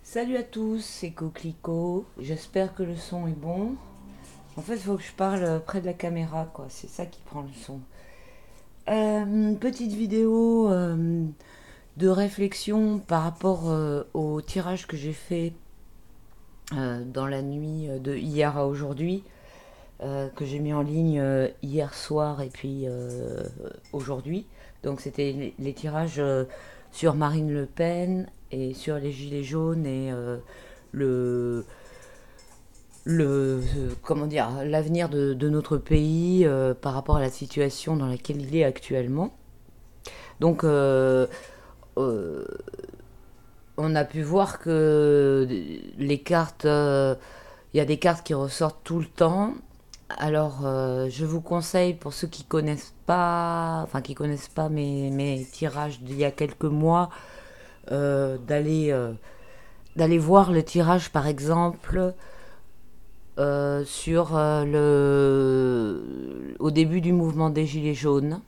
Salut à tous, c'est Coquelicot. J'espère que le son est bon. En fait, il faut que je parle près de la caméra, quoi. C'est ça qui prend le son. Petite vidéo de réflexion par rapport au tirage que j'ai fait dans la nuit de hier à aujourd'hui, que j'ai mis en ligne hier soir et puis aujourd'hui. Donc, c'était les tirages sur Marine Le Pen et sur les Gilets jaunes et le comment dire, l'avenir de notre pays par rapport à la situation dans laquelle il est actuellement. Donc, euh, on a pu voir que les cartes, il y a des cartes qui ressortent tout le temps. Alors, je vous conseille pour ceux qui connaissent pas, enfin qui connaissent pas mes tirages d'il y a quelques mois, d'aller voir le tirage par exemple sur au début du mouvement des Gilets jaunes.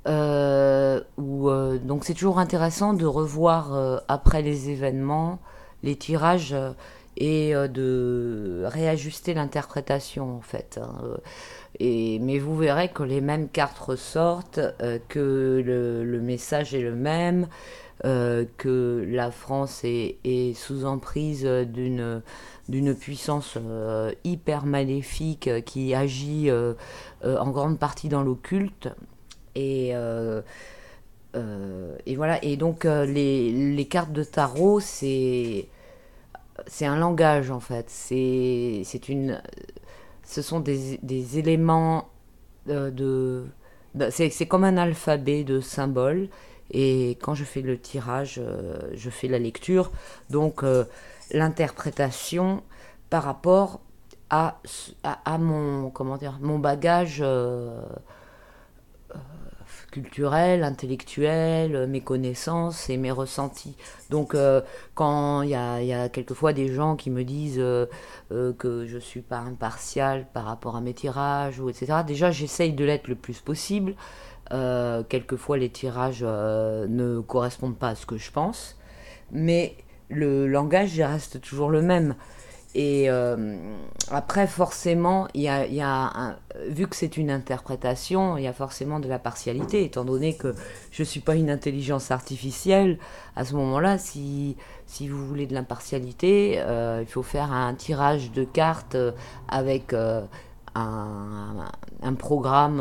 Donc c'est toujours intéressant de revoir après les événements les tirages et de réajuster l'interprétation en fait, hein. Mais vous verrez que les mêmes cartes ressortent, que le message est le même, que la France est sous emprise d'une puissance hyper maléfique qui agit en grande partie dans l'occulte. Et voilà. Et donc les cartes de tarot, c'est un langage en fait. Ce sont des éléments c'est comme un alphabet de symboles. Et quand je fais le tirage, je fais la lecture. Donc l'interprétation par rapport à mon, comment dire, mon bagage culturel, intellectuel, mes connaissances et mes ressentis. Donc quand il y a quelquefois des gens qui me disent que je suis pas impartial par rapport à mes tirages, ou etc., déjà j'essaye de l'être le plus possible. Quelquefois les tirages ne correspondent pas à ce que je pense, mais le langage reste toujours le même. Et après, forcément, vu que c'est une interprétation, il y a forcément de la partialité, étant donné que je ne suis pas une intelligence artificielle. À ce moment-là, si vous voulez de l'impartialité, il faut faire un tirage de cartes avec un programme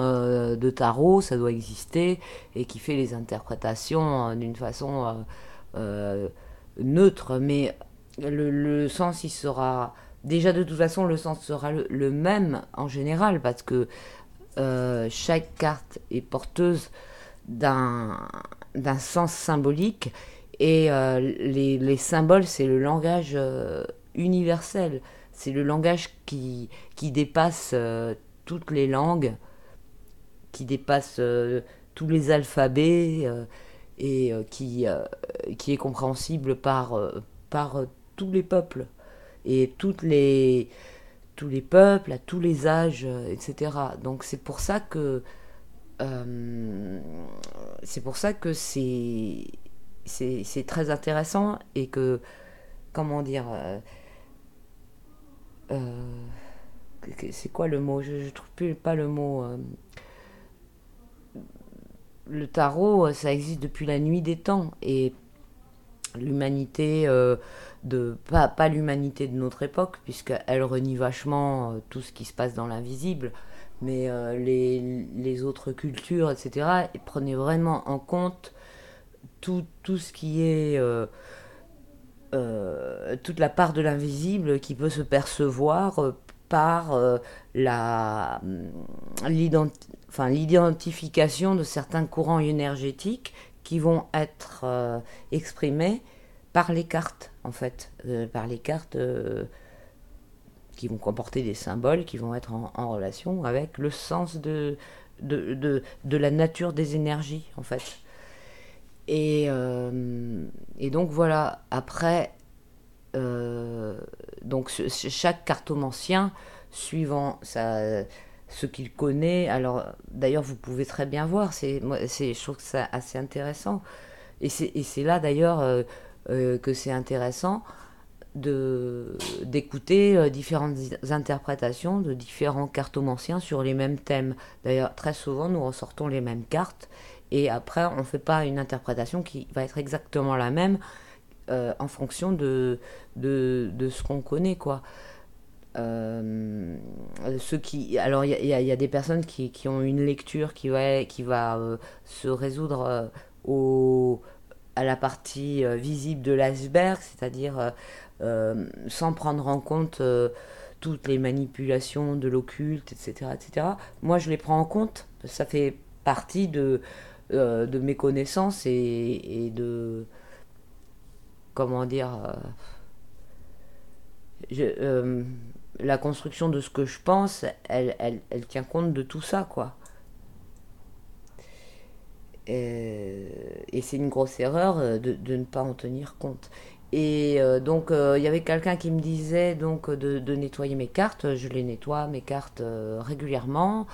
de tarot, ça doit exister, et qui fait les interprétations d'une façon euh, neutre, mais le sens, il sera... Déjà, de toute façon, le sens sera le même en général, parce que chaque carte est porteuse d'un d'un sens symbolique, et les symboles, c'est le langage universel. C'est le langage qui dépasse toutes les langues, qui dépasse tous les alphabets, qui est compréhensible par tous les peuples et tous les peuples, à tous les âges, etc. Donc c'est pour ça que c'est très intéressant, et que, comment dire, euh, c'est quoi le mot, je trouve plus pas le mot. Le tarot, ça existe depuis la nuit des temps, et l'humanité pas l'humanité de notre époque, puisqu'elle renie vachement tout ce qui se passe dans l'invisible, mais les autres cultures, etc., prenaient vraiment en compte tout ce qui est toute la part de l'invisible qui peut se percevoir par la enfin, l'identification de certains courants énergétiques qui vont être exprimés par les cartes, en fait, par les cartes qui vont comporter des symboles qui vont être en relation avec le sens de la nature des énergies, en fait. Et donc voilà, après, euh, donc chaque cartomancien, suivant ce qu'il connaît, alors d'ailleurs vous pouvez très bien voir, je trouve que c'est assez intéressant. Et c'est là d'ailleurs que c'est intéressant d'écouter différentes interprétations de différents cartomanciens sur les mêmes thèmes. D'ailleurs, très souvent, nous ressortons les mêmes cartes et après, on ne fait pas une interprétation qui va être exactement la même en fonction de ce qu'on connaît, quoi. Alors, il y a des personnes qui ont une lecture qui va se résoudre au, à la partie visible de l'iceberg, c'est-à-dire sans prendre en compte toutes les manipulations de l'occulte, etc., etc. Moi, je les prends en compte, ça fait partie de mes connaissances et de, comment dire, je, la construction de ce que je pense, elle tient compte de tout ça, quoi. Et c'est une grosse erreur de ne pas en tenir compte. Et donc, il y avait quelqu'un qui me disait donc de nettoyer mes cartes. Je les nettoie, mes cartes, régulièrement,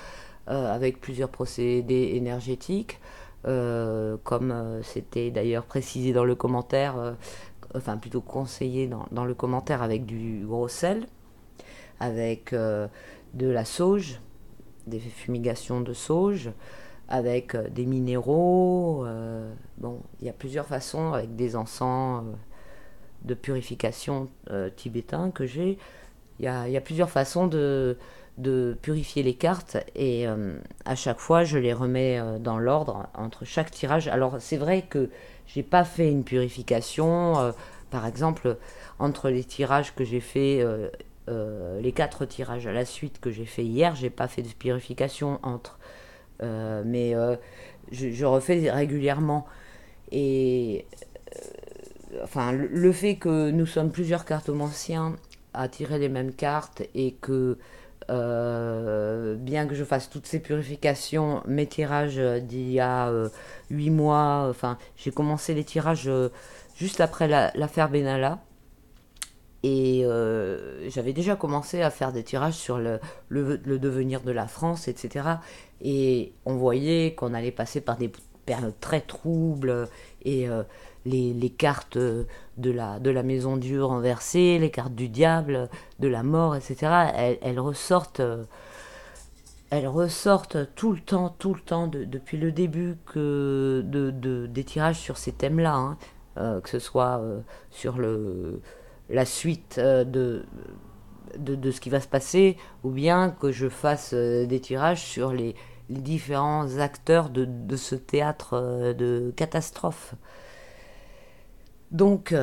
avec plusieurs procédés énergétiques, comme c'était d'ailleurs précisé dans le commentaire, enfin plutôt conseillé dans le commentaire, avec du gros sel, avec de la sauge, des fumigations de sauge, avec des minéraux. Bon, il y a plusieurs façons, avec des encens de purification tibétains que j'ai. Il y a plusieurs façons de purifier les cartes et à chaque fois je les remets dans l'ordre entre chaque tirage. Alors c'est vrai que j'ai pas fait une purification, par exemple entre les tirages que j'ai fait, les 4 tirages à la suite que j'ai fait hier, j'ai pas fait de purification entre. Mais je refais régulièrement. Et enfin, le fait que nous sommes plusieurs cartomanciens à tirer les mêmes cartes et que bien que je fasse toutes ces purifications, mes tirages d'il y a 8 mois, enfin, j'ai commencé les tirages juste après l'affaire Benalla. Et j'avais déjà commencé à faire des tirages sur le devenir de la France, etc. Et on voyait qu'on allait passer par des périodes très troubles et les cartes de la maison Dieu renversée, les cartes du diable, de la mort, etc. Elles ressortent tout le temps, depuis le début des tirages sur ces thèmes-là, hein. Que ce soit sur la suite de ce qui va se passer, ou bien que je fasse des tirages sur les différents acteurs de ce théâtre de catastrophe. Donc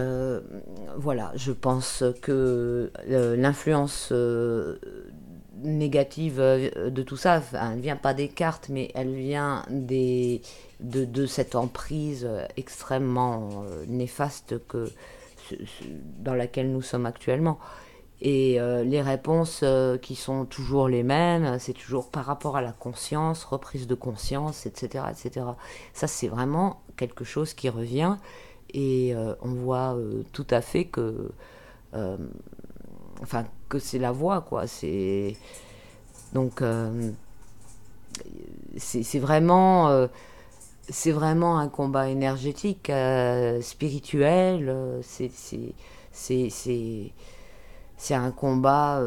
voilà, je pense que l'influence négative de tout ça, elle ne vient pas des cartes, mais elle vient de cette emprise extrêmement néfaste dans laquelle nous sommes actuellement. Et les réponses qui sont toujours les mêmes, c'est toujours par rapport à la conscience, reprise de conscience, etc., etc. Ça, c'est vraiment quelque chose qui revient et on voit tout à fait euh, que c'est la voie, quoi. Donc, c'est vraiment, un combat énergétique, spirituel. C'est un combat,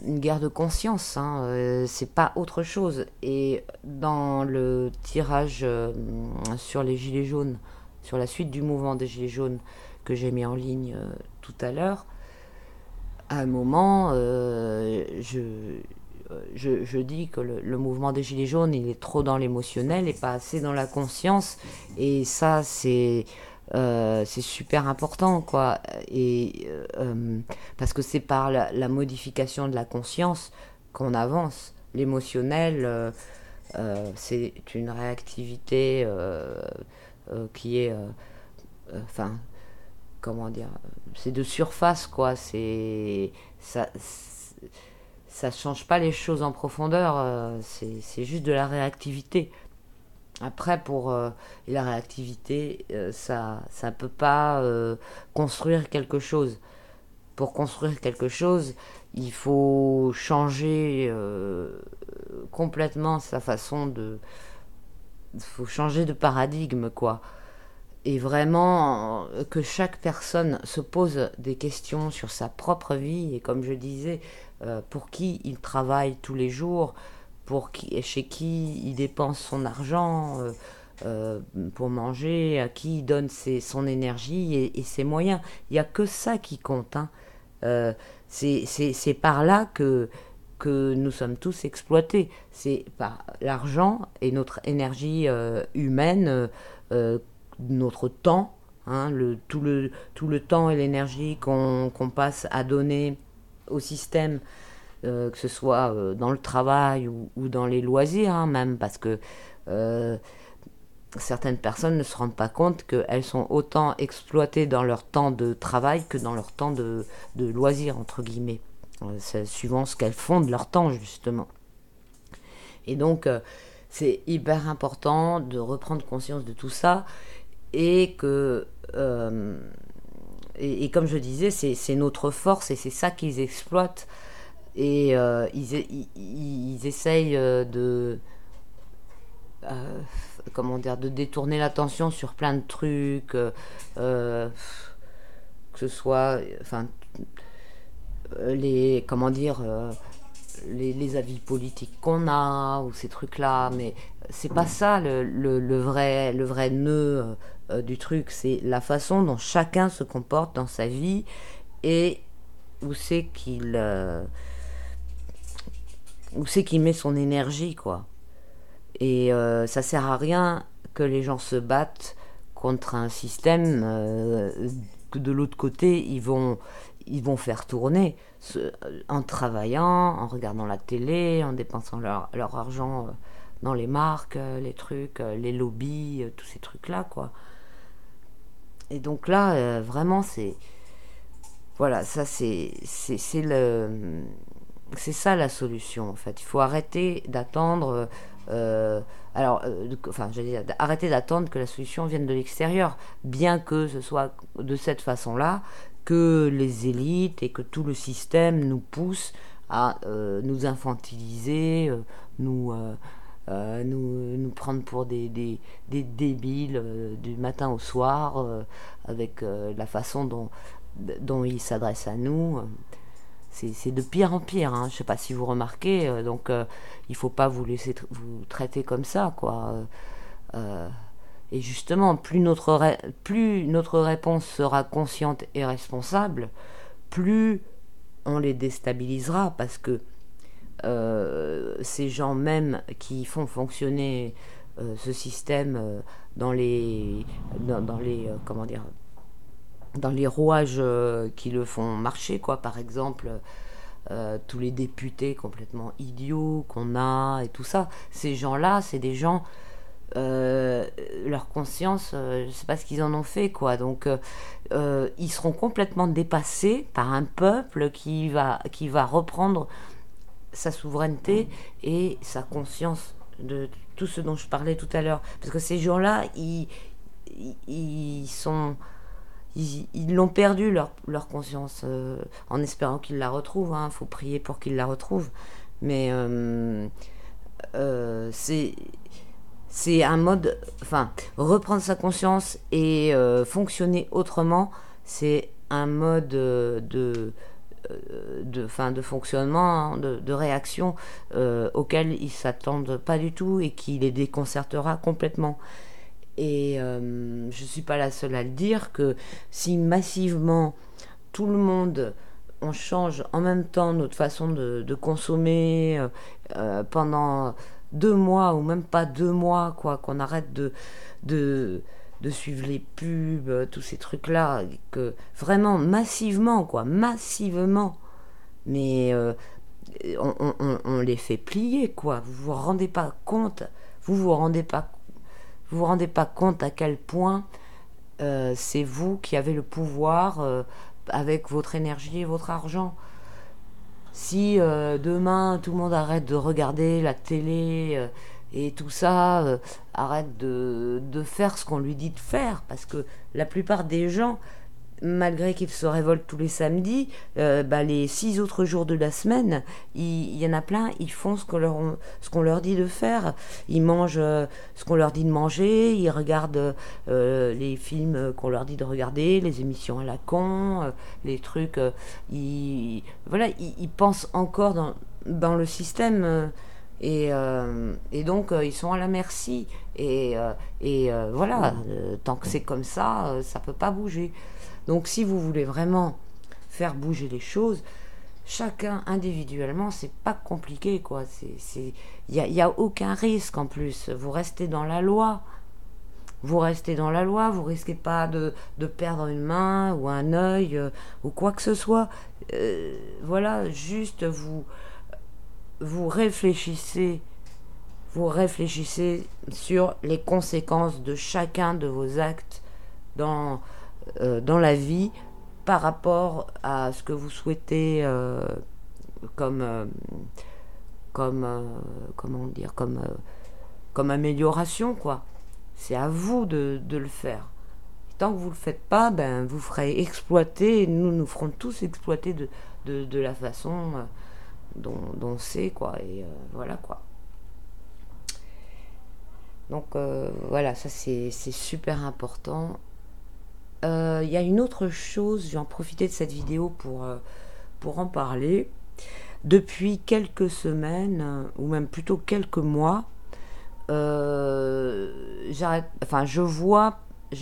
une guerre de conscience, hein, c'est pas autre chose. Et dans le tirage sur les Gilets jaunes, sur la suite du mouvement des Gilets jaunes que j'ai mis en ligne tout à l'heure, à un moment, je dis que le mouvement des Gilets jaunes, il est trop dans l'émotionnel et pas assez dans la conscience. Et ça, c'est super important, quoi. Et parce que c'est par la modification de la conscience qu'on avance. L'émotionnel, c'est une réactivité qui est, enfin, comment dire, c'est de surface, quoi. Ça change pas les choses en profondeur. C'est juste de la réactivité. Après, pour la réactivité, ça peut pas construire quelque chose. Pour construire quelque chose, il faut changer complètement sa façon de. Il faut changer de paradigme, quoi. et vraiment que chaque personne se pose des questions sur sa propre vie et comme je disais, pour qui il travaille tous les jours, chez qui il dépense son argent pour manger, à qui il donne son énergie et ses moyens. Il n'y a que ça qui compte. Hein. C'est par là que nous sommes tous exploités. C'est par l'argent et notre énergie humaine, notre temps, hein, tout le temps et l'énergie qu'on passe à donner au système, que ce soit dans le travail ou dans les loisirs, hein, même, parce que euh, certaines personnes ne se rendent pas compte qu'elles sont autant exploitées dans leur temps de travail que dans leur temps de loisirs, entre guillemets. C'est suivant ce qu'elles font de leur temps, justement. Et donc, c'est hyper important de reprendre conscience de tout ça et que et comme je disais, c'est notre force et c'est ça qu'ils exploitent et ils essayent euh, comment dire, de détourner l'attention sur plein de trucs, que ce soit, enfin, les, comment dire, les avis politiques qu'on a ou ces trucs-là, mais c'est pas ça le vrai nœud du truc, c'est la façon dont chacun se comporte dans sa vie et où c'est qu'il met son énergie, quoi. Et ça sert à rien que les gens se battent contre un système que de l'autre côté ils vont faire tourner en travaillant, en regardant la télé, en dépensant leur argent dans les marques, les trucs, les lobbies, tous ces trucs là, quoi. Et donc là, vraiment, c'est voilà, ça c'est le c'est ça la solution en fait. Il faut arrêter d'attendre. Enfin, j'allais dire, arrêter d'attendre que la solution vienne de l'extérieur, bien que ce soit de cette façon-là que les élites et que tout le système nous pousse à nous infantiliser, nous prendre pour des débiles du matin au soir, avec la façon dont ils s'adressent à nous. C'est de pire en pire, hein. Je sais pas si vous remarquez, donc il faut pas vous laisser vous traiter comme ça, quoi. Euh, et justement, plus notre réponse sera consciente et responsable, plus on les déstabilisera, parce que ces gens même qui font fonctionner ce système dans les comment dire, dans les rouages qui le font marcher, quoi. Par exemple, tous les députés complètement idiots qu'on a et tout ça, ces gens-là, c'est des gens, leur conscience, je sais pas ce qu'ils en ont fait, quoi. Donc, ils seront complètement dépassés par un peuple qui va reprendre sa souveraineté et sa conscience de tout ce dont je parlais tout à l'heure. Parce que ces gens-là, ils sont ils l'ont perdu leur conscience en espérant qu'ils la retrouvent. Hein. Faut prier pour qu'ils la retrouvent. Mais c'est un mode. Enfin, reprendre sa conscience et fonctionner autrement, c'est un mode de fonctionnement, hein, de réaction auquel ils s'attendent pas du tout et qui les déconcertera complètement. Et je ne suis pas la seule à le dire que si massivement tout le monde, on change en même temps notre façon de consommer pendant 2 mois ou même pas 2 mois, quoi, qu'on arrête de, de suivre les pubs, tous ces trucs-là, que vraiment massivement, quoi, massivement, mais on les fait plier, quoi. Vous vous rendez pas compte, vous vous rendez pas compte à quel point c'est vous qui avez le pouvoir avec votre énergie et votre argent. Si demain tout le monde arrête de regarder la télé et tout ça, arrête de faire ce qu'on lui dit de faire, parce que la plupart des gens malgré qu'ils se révoltent tous les samedis, les 6 autres jours de la semaine, il y en a plein, ils font ce qu'on leur dit de faire. Ils mangent ce qu'on leur dit de manger, ils regardent les films qu'on leur dit de regarder, les émissions à la con, les trucs. Ils pensent encore dans le système. Et donc ils sont à la merci voilà, tant que c'est comme ça peut pas bouger. Donc si vous voulez vraiment faire bouger les choses, chacun individuellement, c'est pas compliqué, quoi. Y a aucun risque en plus. Vous restez dans la loi. Vous restez dans la loi, vous risquez pas de perdre une main ou un œil ou quoi que ce soit. Voilà, juste vous réfléchissez. Vous réfléchissez sur les conséquences de chacun de vos actes dans la vie par rapport à ce que vous souhaitez comme comment dire comme amélioration, quoi. C'est à vous de le faire. Et tant que vous le faites pas, ben vous ferez exploiter, nous ferons tous exploiter de la façon dont c'est, quoi. Et voilà, quoi. Donc voilà, ça c'est super important. Il y a une autre chose, je vais en profiter de cette vidéo pour en parler. Depuis quelques semaines, ou même plutôt quelques mois, je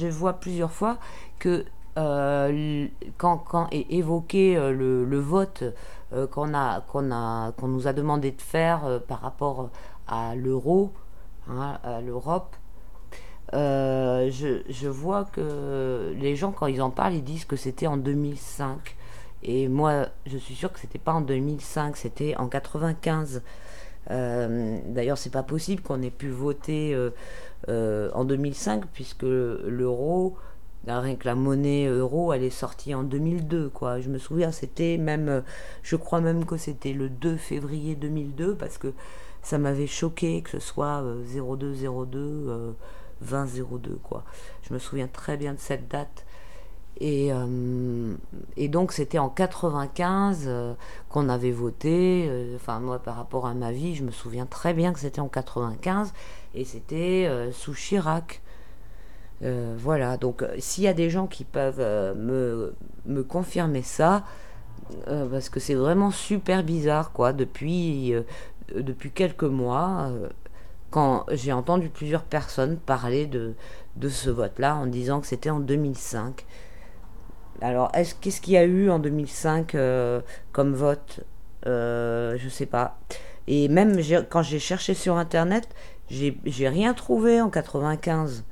vois plusieurs fois que quand est évoqué le vote qu'on nous a demandé de faire par rapport à l'euro, hein, à l'Europe, je vois que les gens, quand ils en parlent, ils disent que c'était en 2005. Et moi, je suis sûre que c'était pas en 2005, c'était en 95. D'ailleurs, c'est pas possible qu'on ait pu voter en 2005, puisque l'euro, rien que la monnaie euro, elle est sortie en 2002, quoi. Je me souviens, c'était même, je crois même que c'était le 2 février 2002, parce que ça m'avait choqué que ce soit 0202 2002, quoi. Je me souviens très bien de cette date. Et donc c'était en 95 qu'on avait voté. Enfin, moi, par rapport à ma vie, je me souviens très bien que c'était en 95 et c'était sous Chirac. Voilà, donc s'il y a des gens qui peuvent me confirmer ça, parce que c'est vraiment super bizarre, quoi, depuis quelques mois, quand j'ai entendu plusieurs personnes parler de ce vote-là en disant que c'était en 2005. Alors, qu'est-ce qu'il y a eu en 2005 comme vote Je sais pas. Et même quand j'ai cherché sur Internet, j'ai rien trouvé en 95.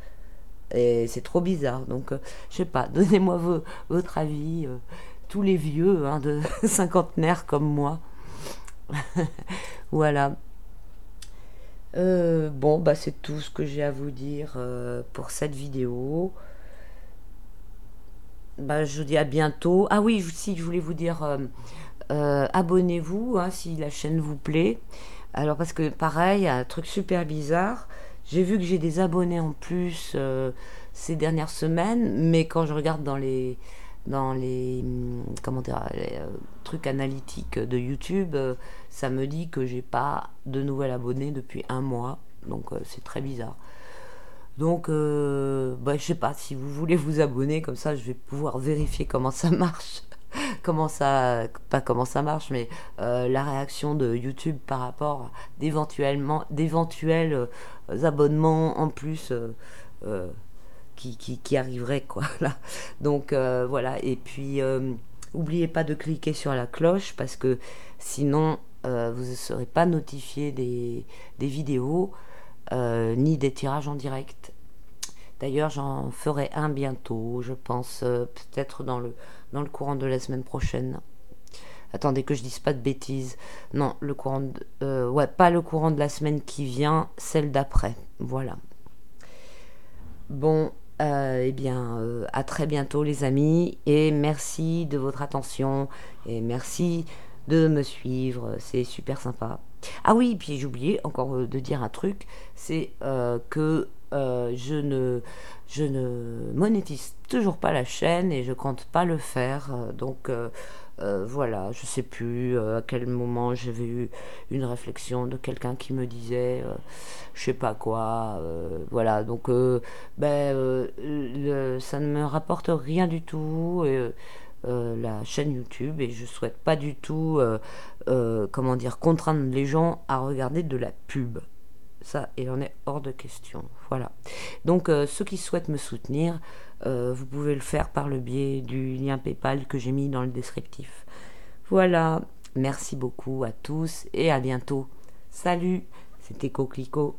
Et c'est trop bizarre. Donc, je sais pas, donnez-moi votre avis. Tous les vieux de cinquantenaires comme moi. Voilà. Bon, bah c'est tout ce que j'ai à vous dire pour cette vidéo. Bah, je vous dis à bientôt. Ah oui, si je voulais vous dire, abonnez-vous si la chaîne vous plaît. Alors parce que pareil, un truc super bizarre. J'ai vu que j'ai des abonnés en plus ces dernières semaines, mais quand je regarde dans les comment dire, les, trucs analytiques de YouTube, ça me dit que j'ai pas de nouvel abonné depuis un mois. Donc c'est très bizarre. Donc, je sais pas, si vous voulez vous abonner, comme ça je vais pouvoir vérifier comment ça marche. Pas comment ça marche, mais la réaction de YouTube par rapport d'éventuels abonnements en plus qui arriveraient, quoi. Là. Donc, voilà, et puis n'oubliez pas de cliquer sur la cloche parce que sinon vous ne serez pas notifié des vidéos. Ni des tirages en direct. D'ailleurs, j'en ferai un bientôt, je pense, peut-être dans le courant de la semaine prochaine. Attendez que je dise pas de bêtises. Non, pas le courant de la semaine qui vient, celle d'après. Voilà. Bon, à très bientôt les amis, et merci de votre attention, et merci de me suivre, c'est super sympa. Ah oui, puis j'ai oublié encore de dire un truc, c'est que je ne monétise toujours pas la chaîne et je compte pas le faire. Voilà, je sais plus à quel moment j'avais eu une réflexion de quelqu'un qui me disait je sais pas quoi. Voilà, ça ne me rapporte rien du tout. La chaîne YouTube et je souhaite pas du tout comment dire contraindre les gens à regarder de la pub. Ça, il en est hors de question. Voilà. Ceux qui souhaitent me soutenir, vous pouvez le faire par le biais du lien PayPal que j'ai mis dans le descriptif. Voilà. Merci beaucoup à tous et à bientôt. Salut, c'était Coquelicot.